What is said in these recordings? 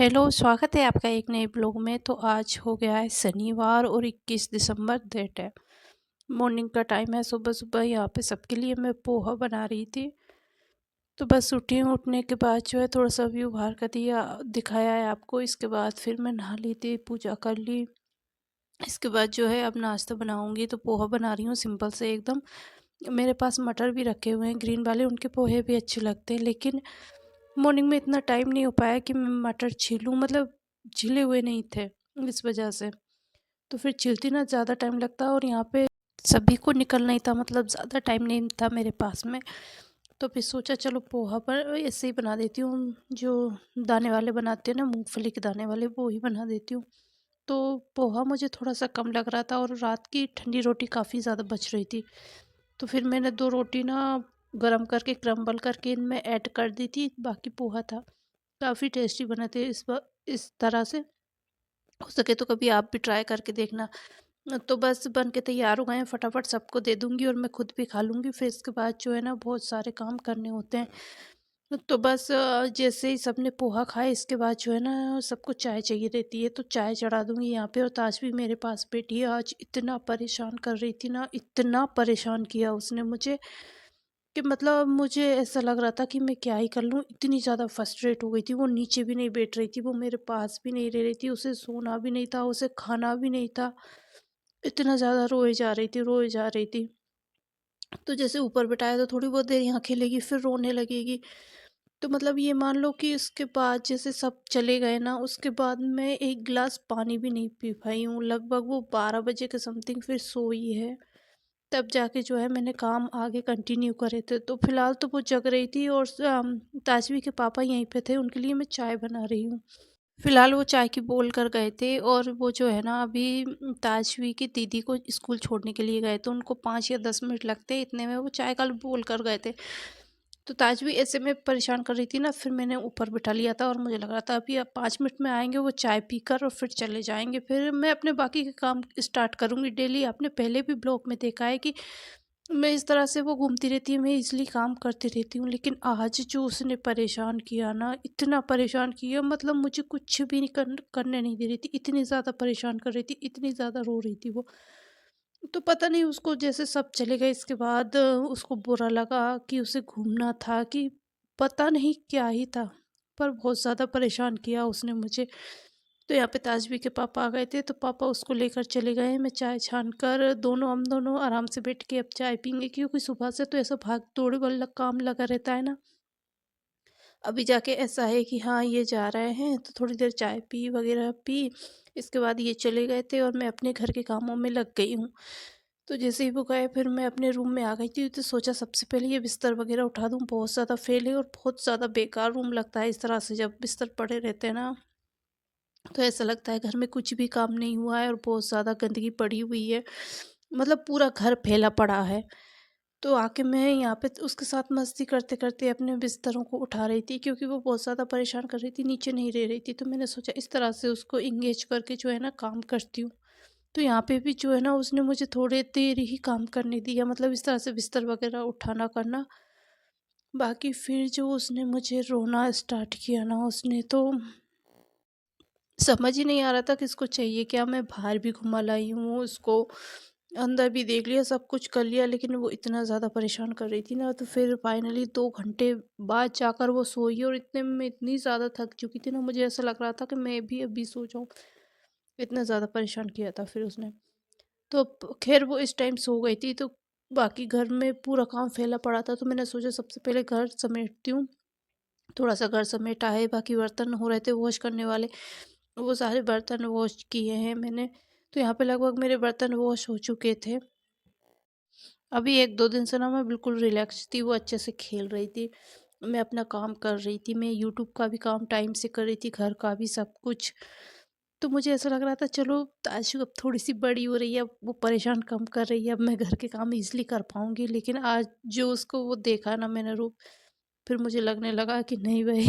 Hello, स्वागत है आपका एक नए ब्लॉग में। तो आज हो गया है शनिवार और 21 दिसंबर डेट है। मॉर्निंग का टाइम है, सुबह-सुबह यहाँ पे सबके लिए मैं पोहा बना रही थी। तो बस उठी हूँ, उठने के बाद जो है थोड़ा-सा व्यू बाहर का दिया दिखाया है आपको। इसके बाद फिर मैं नहा ली थी, पूजा कर ली। इसके बाद जो है अब नाश्ता बनाऊँगी, तो पोहा बना रही हूँ सिंपल से एकदम। मेरे पास मटर भी रखे हुए हैं ग्रीन वाले, उनके पोहे भी अच्छे लगते हैं, लेकिन मॉर्निंग में इतना टाइम नहीं हो पाया कि मैं मटर छीलूँ, मतलब छिले हुए नहीं थे, इस वजह से। तो फिर छिलती ना ज़्यादा टाइम लगता, और यहाँ पे सभी को निकलना ही था, मतलब ज़्यादा टाइम नहीं था मेरे पास में। तो फिर सोचा चलो पोहा पर ऐसे ही बना देती हूँ, जो दाने वाले बनाते हैं ना, मूँगफली के दाने वाले, वो ही बना देती हूँ। तो पोहा मुझे थोड़ा-सा कम लग रहा था, और रात की ठंडी रोटी काफ़ी ज़्यादा बच रही थी। तो फिर मैंने 2 रोटी ना गरम करके क्रम्बल करके इनमें ऐड कर दी थी, बाकी पोहा था। काफ़ी टेस्टी बने थे इस तरह से। हो सके तो कभी आप भी ट्राई करके देखना। तो बस बन के तैयार हो गए हैं, फटाफट सबको दे दूँगी और मैं खुद भी खा लूँगी। फिर इसके बाद जो है ना बहुत सारे काम करने होते हैं। तो बस जैसे ही सबने पोहा खाया, इसके बाद जो है ना सबको चाय चाहिए रहती है, तो चाय चढ़ा दूँगी यहाँ पे। और ताज भी मेरे पास बैठी है, आज इतना परेशान कर रही थी ना, इतना परेशान किया उसने मुझे कि मतलब मुझे ऐसा लग रहा था कि मैं क्या ही कर लूँ, इतनी ज़्यादा फ्रस्ट्रेट हो गई थी। वो नीचे भी नहीं बैठ रही थी, वो मेरे पास भी नहीं रह रही थी, उसे सोना भी नहीं था, उसे खाना भी नहीं था। इतना ज़्यादा रोए जा रही थी, रोए जा रही थी। तो जैसे ऊपर बिठाया तो थोड़ी बहुत देर यहाँ खेलेगी, फिर रोने लगेगी। तो मतलब ये मान लो कि उसके बाद जैसे सब चले गए ना, उसके बाद मैं एक गिलास पानी भी नहीं पी पाई हूँ। लगभग वो 12 बजे के समथिंग फिर सोई है। तब जाके जो है मैंने काम आगे कंटिन्यू करे थे। तो फिलहाल तो वो जग रही थी, और ताजवी के पापा यहीं पे थे, उनके लिए मैं चाय बना रही हूँ। फिलहाल वो चाय की बोल कर गए थे, और वो जो है ना अभी ताजवी की दीदी को स्कूल छोड़ने के लिए गए, तो उनको 5 या 10 मिनट लगते हैं, इतने में वो चाय का बोल कर गए थे। तो ताजवी ऐसे में परेशान कर रही थी ना, फिर मैंने ऊपर बिठा लिया था, और मुझे लग रहा था अभी अब 5 मिनट में आएँगे वो चाय पीकर, और फिर चले जाएँगे। फिर मैं अपने बाकी के काम स्टार्ट करूँगी डेली। आपने पहले भी ब्लॉग में देखा है कि मैं इस तरह से, वो घूमती रहती है, मैं इज़िली काम करती रहती हूँ। लेकिन आज जो उसने परेशान किया ना, इतना परेशान किया, मतलब मुझे कुछ भी नहीं करने नहीं दे रही थी। इतनी ज़्यादा परेशान कर रही थी, इतनी ज़्यादा रो रही थी वो। तो पता नहीं उसको, जैसे सब चले गए इसके बाद उसको बुरा लगा कि उसे घूमना था, कि पता नहीं क्या ही था, पर बहुत ज़्यादा परेशान किया उसने मुझे। तो यहाँ पे ताजवी के पापा आ गए थे, तो पापा उसको लेकर चले गए। मैं चाय छान कर हम दोनों आराम से बैठ के अब चाय पीएंगे, क्योंकि सुबह से तो ऐसा भाग दौड़ वाला काम लगा रहता है ना। अभी जाके ऐसा है कि हाँ, ये जा रहे हैं, तो थोड़ी देर चाय पी वगैरह पी। इसके बाद ये चले गए थे, और मैं अपने घर के कामों में लग गई हूँ। तो जैसे ही वो गए, फिर मैं अपने रूम में आ गई थी, तो सोचा सबसे पहले ये बिस्तर वगैरह उठा दूँ। बहुत ज़्यादा फैले और बहुत ज़्यादा बेकार रूम लगता है इस तरह से, जब बिस्तर पड़े रहते हैं ना, तो ऐसा लगता है घर में कुछ भी काम नहीं हुआ है, और बहुत ज़्यादा गंदगी पड़ी हुई है, मतलब पूरा घर फैला पड़ा है। तो आके मैं यहाँ पे उसके साथ मस्ती करते-करते अपने बिस्तरों को उठा रही थी, क्योंकि वो बहुत ज़्यादा परेशान कर रही थी, नीचे नहीं रह रही थी। तो मैंने सोचा इस तरह से उसको एंगेज करके जो है ना काम करती हूँ। तो यहाँ पे भी जो है ना उसने मुझे थोड़ी देर ही काम करने दिया, मतलब इस तरह से बिस्तर वगैरह उठाना करना। बाकी फिर जो उसने मुझे रोना स्टार्ट किया ना, उसने तो समझ ही नहीं आ रहा था कि इसको चाहिए क्या। मैं बाहर भी घुमा लाई हूँ उसको, अंदर भी देख लिया, सब कुछ कर लिया, लेकिन वो इतना ज़्यादा परेशान कर रही थी ना, तो फिर फाइनली 2 घंटे बाद जाकर वो सोई, और इतने में मैं इतनी ज़्यादा थक चुकी थी ना, मुझे ऐसा लग रहा था कि मैं भी अभी सो जाऊँ। इतना ज़्यादा परेशान किया था फिर उसने। तो खैर वो इस टाइम सो गई थी, तो बाकी घर में पूरा काम फैला पड़ा था, तो मैंने सोचा सबसे पहले घर समेटती हूँ। थोड़ा-सा घर समेटा है, बाकी बर्तन हो रहे थे वॉश करने वाले, वो सारे बर्तन वॉश किए हैं मैंने। तो यहाँ पे लगभग मेरे बर्तन वॉश हो चुके थे। अभी 1-2 दिन से ना मैं बिल्कुल रिलैक्स थी, वो अच्छे से खेल रही थी। मैं अपना काम कर रही थी, मैं यूट्यूब का भी काम टाइम से कर रही थी, घर का भी सब कुछ। तो मुझे ऐसा लग रहा था चलो ताशु अब थोड़ी-सी बड़ी हो रही है, अब वो परेशान कम कर रही है, अब मैं घर के काम ईज़िली कर पाऊँगी। लेकिन आज जो उसको वो देखा ना मैंने रूप, फिर मुझे लगने लगा कि नहीं भई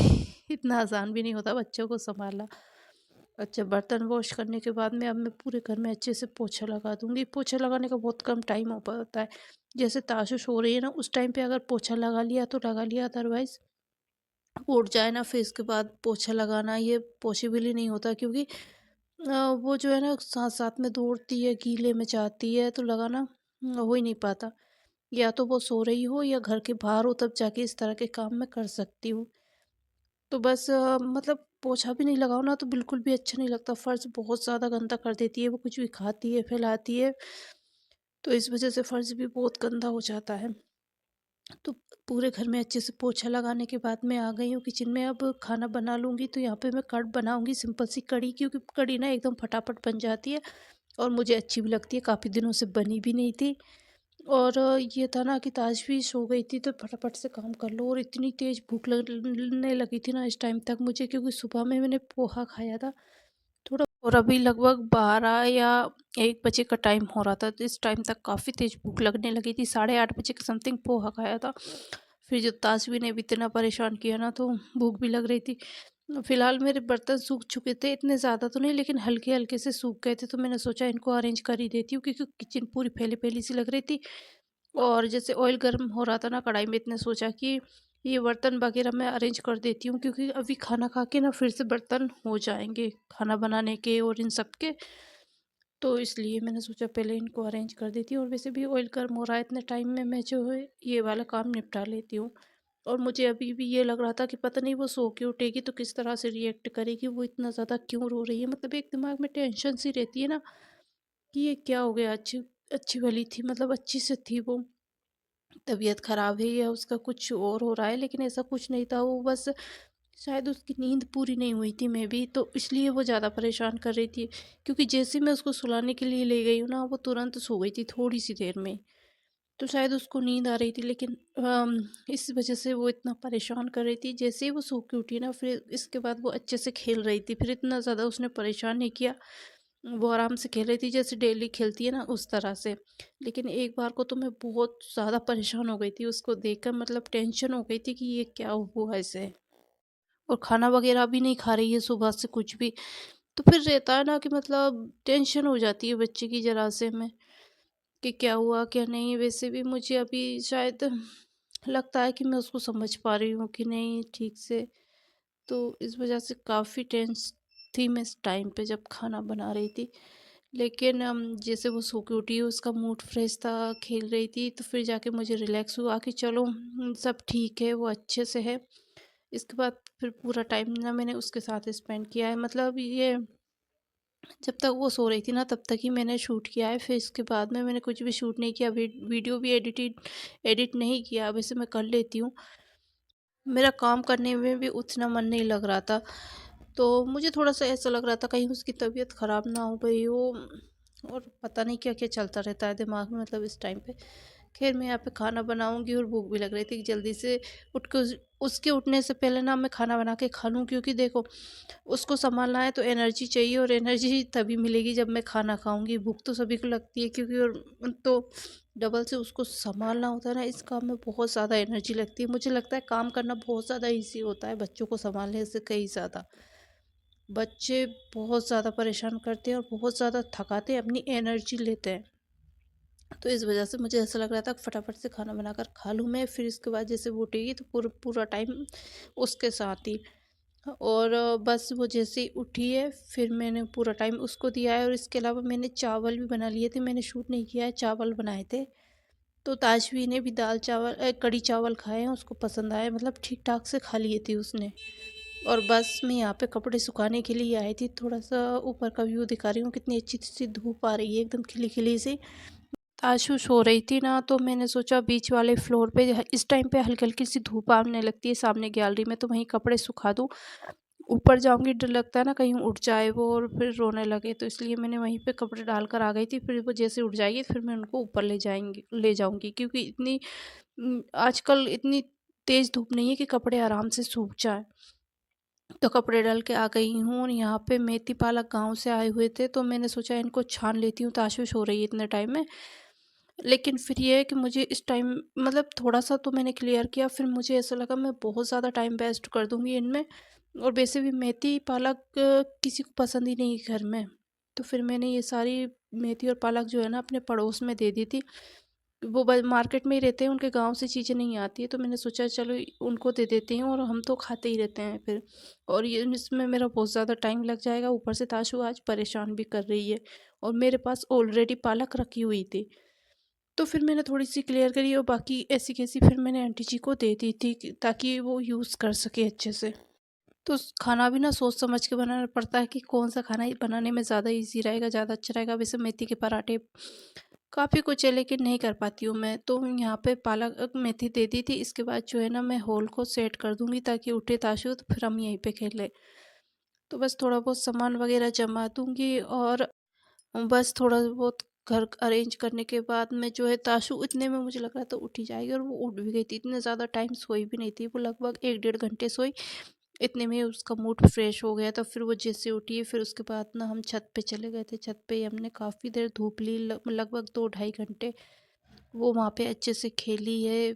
इतना आसान भी नहीं होता बच्चों को सँभालना। अच्छा, बर्तन वॉश करने के बाद में अब मैं पूरे घर में अच्छे से पोछा लगा दूँगी। पोछा लगाने का बहुत कम टाइम हो पाता है। जैसे ताशुश हो रही है ना, उस टाइम पे अगर पोछा लगा लिया तो लगा लिया, अदरवाइज़ उठ जाए ना, फिर इसके बाद पोछा लगाना ये पॉसिबल ही नहीं होता, क्योंकि वो जो है ना साथ साथ में दौड़ती है, गीले में जाती है, तो लगाना हो ही नहीं पाता। या तो वो सो रही हो या घर के बाहर हो, तब जाके इस तरह के काम मैं कर सकती हूँ। तो बस मतलब पोछा भी नहीं लगाओ ना तो बिल्कुल भी अच्छा नहीं लगता, फर्श बहुत ज़्यादा गंदा कर देती है, वो कुछ भी खाती है फैलाती है, तो इस वजह से फर्श भी बहुत गंदा हो जाता है। तो पूरे घर में अच्छे से पोछा लगाने के बाद मैं आ गई हूँ किचन में, अब खाना बना लूँगी। तो यहाँ पे मैं कढ़ बनाऊँगी, सिंपल सी कढ़ी, क्योंकि कढ़ी ना एकदम फटाफट बन जाती है और मुझे अच्छी भी लगती है, काफ़ी दिनों से बनी भी नहीं थी। और ये था ना कि ताज भी सो गई थी, तो फटाफट से काम कर लो, और इतनी तेज़ भूख लगने लगी थी ना इस टाइम तक मुझे, क्योंकि सुबह में मैंने पोहा खाया था थोड़ा, और अभी लगभग 12 या 1 बजे का टाइम हो रहा था, तो इस टाइम तक काफ़ी तेज़ भूख लगने लगी थी। 8:30 बजे के समथिंग पोहा खाया था। फिर जो ताशवी ने भी इतना परेशान किया ना, तो भूख भी लग रही थी। फिलहाल मेरे बर्तन सूख चुके थे, इतने ज़्यादा तो नहीं, लेकिन हल्के-हल्के से सूख गए थे, तो मैंने सोचा इनको अरेंज कर ही देती हूँ, क्योंकि किचन पूरी फैली-फैली सी लग रही थी। और जैसे ऑयल गर्म हो रहा था ना कढ़ाई में, इतने सोचा कि ये बर्तन वगैरह मैं अरेंज कर देती हूँ, क्योंकि अभी खाना खा के ना फिर से बर्तन हो जाएँगे, खाना बनाने के और इन सब के। तो इसलिए मैंने सोचा पहले इनको अरेंज कर देती हूँ, और वैसे भी ऑयल गर्म हो रहा है, इतने टाइम में मैं जो है ये वाला काम निपटा लेती हूँ। और मुझे अभी भी ये लग रहा था कि पता नहीं वो सो के उठेगी तो किस तरह से रिएक्ट करेगी, वो इतना ज़्यादा क्यों रो रही है, मतलब एक दिमाग में टेंशन सी रहती है ना कि ये क्या हो गया। अच्छी अच्छी वाली थी, मतलब अच्छी से थी वो, तबीयत ख़राब है या उसका कुछ और हो रहा है, लेकिन ऐसा कुछ नहीं था, वो बस शायद उसकी नींद पूरी नहीं हुई थी मे बी, तो इसलिए वो ज़्यादा परेशान कर रही थी। क्योंकि जैसे ही मैं उसको सुलाने के लिए ले गई हूँ ना, वो तुरंत सो गई थी थोड़ी सी देर में, तो शायद उसको नींद आ रही थी, लेकिन इस वजह से वो इतना परेशान कर रही थी। जैसे ही वो सो के उठी ना, फिर इसके बाद वो अच्छे से खेल रही थी, फिर इतना ज़्यादा उसने परेशान नहीं किया, वो आराम से खेल रही थी जैसे डेली खेलती है ना उस तरह से। लेकिन एक बार को तो मैं बहुत ज़्यादा परेशान हो गई थी उसको देखकर, मतलब टेंशन हो गई थी कि ये क्या हुआ ऐसे, और खाना वगैरह भी नहीं खा रही है सुबह से कुछ भी। तो फिर रहता है ना कि मतलब टेंशन हो जाती है बच्चे की ज़रा से में, कि क्या हुआ क्या नहीं। वैसे भी मुझे अभी शायद लगता है कि मैं उसको समझ पा रही हूँ कि नहीं ठीक से, तो इस वजह से काफ़ी टेंस थी मैं इस टाइम पे जब खाना बना रही थी। लेकिन जैसे वो सो के उठी, उसका मूड फ्रेश था, खेल रही थी, तो फिर जाके मुझे रिलैक्स हुआ कि चलो सब ठीक है, वो अच्छे से है। इसके बाद फिर पूरा टाइम ना मैंने उसके साथ स्पेंड किया है, मतलब ये जब तक वो सो रही थी ना तब तक ही मैंने शूट किया है, फिर इसके बाद में मैंने कुछ भी शूट नहीं किया, वीडियो भी एडिट नहीं किया। वैसे मैं कर लेती हूँ, मेरा काम करने में भी उतना मन नहीं लग रहा था, तो मुझे थोड़ा-सा ऐसा लग रहा था कहीं उसकी तबीयत ख़राब ना हो गई हो, और पता नहीं क्या-क्या चलता रहता है दिमाग में मतलब इस टाइम पे। ख़ैर मैं यहाँ पे खाना बनाऊँगी, और भूख भी लग रही थी कि जल्दी से उठ के उसके उठने से पहले ना मैं खाना बना के खा लूँ, क्योंकि देखो उसको सँभालना है तो एनर्जी चाहिए, और एनर्जी तभी मिलेगी जब मैं खाना खाऊँगी। भूख तो सभी को लगती है, क्योंकि और तो डबल से उसको सँभालना होता है ना, इस काम में बहुत ज़्यादा एनर्जी लगती है। मुझे लगता है काम करना बहुत ज़्यादा ईज़ी होता है बच्चों को सँभालने से कहीं ज़्यादा। बच्चे बहुत ज़्यादा परेशान करते हैं और बहुत ज़्यादा थकाते हैं, अपनी एनर्जी लेते हैं। तो इस वजह से मुझे ऐसा लग रहा था कि फटाफट से खाना बनाकर खा लूँ मैं, फिर इसके बाद जैसे वो उठेगी तो पूरा पूरा टाइम उसके साथ ही। और बस वो जैसे ही उठी है फिर मैंने पूरा टाइम उसको दिया है, और इसके अलावा मैंने चावल भी बना लिए थे, मैंने शूट नहीं किया है, चावल बनाए थे। तो ताजवी ने भी दाल चावल कढ़ी चावल खाए हैं, उसको पसंद आए, मतलब ठीक ठाक से खा लिए थे उसने। और बस मैं यहाँ पे कपड़े सुखाने के लिए आई थी, थोड़ा सा ऊपर का व्यू दिखा रही हूँ, कितनी अच्छी सी धूप आ रही है एकदम खिली खिली सी। आशु सो रही थी ना, तो मैंने सोचा बीच वाले फ्लोर पे इस टाइम पे हल्की हल्की सी धूप आने लगती है सामने गैलरी में, तो वहीं कपड़े सुखा दूँ। ऊपर जाऊँगी डर लगता है ना कहीं उठ जाए वो और फिर रोने लगे, तो इसलिए मैंने वहीं पे कपड़े डालकर आ गई थी। फिर वो जैसे उठ जाएगी फिर मैं उनको ऊपर ले जाऊँगी, क्योंकि आजकल इतनी तेज़ धूप नहीं है कि कपड़े आराम से सूख जाएँ। तो कपड़े डाल के आ गई हूँ, और यहाँ पे मेथी पालक गाँव से आए हुए थे, तो मैंने सोचा इनको छान लेती हूँ, ताशुश हो रही है इतने टाइम में। लेकिन फिर ये है कि मुझे इस टाइम मतलब थोड़ा-सा तो मैंने क्लियर किया, फिर मुझे ऐसा लगा मैं बहुत ज़्यादा टाइम वेस्ट कर दूँगी इनमें, और वैसे भी मेथी पालक किसी को पसंद ही नहीं है घर में। तो फिर मैंने ये सारी मेथी और पालक जो है ना अपने पड़ोस में दे दी थी, वो मार्केट में ही रहते हैं, उनके गांव से चीज़ें नहीं आती है, तो मैंने सोचा चलो उनको दे देते हैं, और हम तो खाते ही रहते हैं फिर। और ये इसमें मेरा बहुत ज़्यादा टाइम लग जाएगा, ऊपर से ताशु आज परेशान भी कर रही है, और मेरे पास ऑलरेडी पालक रखी हुई थी। तो फिर मैंने थोड़ी सी क्लियर करी, और बाकी ऐसी कैसी फिर मैंने आंटी जी को दे दी थी ताकि वो यूज़ कर सके अच्छे से। तो खाना भी ना सोच समझ के बनाना पड़ता है कि कौन सा खाना बनाने में ज़्यादा इजी रहेगा, ज़्यादा अच्छा रहेगा। वैसे मेथी के पराठे काफ़ी कुछ है, लेकिन नहीं कर पाती हूँ मैं, तो यहाँ पे पालक मेथी दे दी थी। इसके बाद जो है ना, मैं हॉल को सेट कर दूंगी ताकि उठे ताशु तो फिर हम यहीं पे खेलें। तो बस थोड़ा बहुत सामान वगैरह जमा दूंगी, और बस थोड़ा बहुत घर अरेंज करने के बाद में जो है ताशु इतने में मुझे लग रहा था उठ ही जाएगी, और वो उठ भी गई थी। इतने ज़्यादा टाइम सोई भी नहीं थी, वो लगभग 1 डेढ़ घंटे सोई। इतने में उसका मूड फ्रेश हो गया, तो फिर वो जैसे उठी, फिर उसके बाद ना हम छत पे चले गए थे। छत पे ही हमने काफ़ी देर धूप ली, लगभग 2 ढाई घंटे वो वहाँ पे अच्छे से खेली है।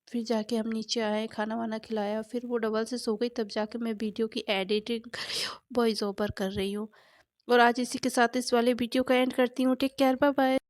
फिर जाके हम नीचे आए, खाना वाना खिलाया, फिर वो डबल से सो गई, तब जाके मैं वीडियो की एडिटिंग कर रही हूँ, वॉइस ओवर कर रही हूँ। और आज इसी के साथ इस वाले वीडियो का एंड करती हूँ। Take care, bye bye.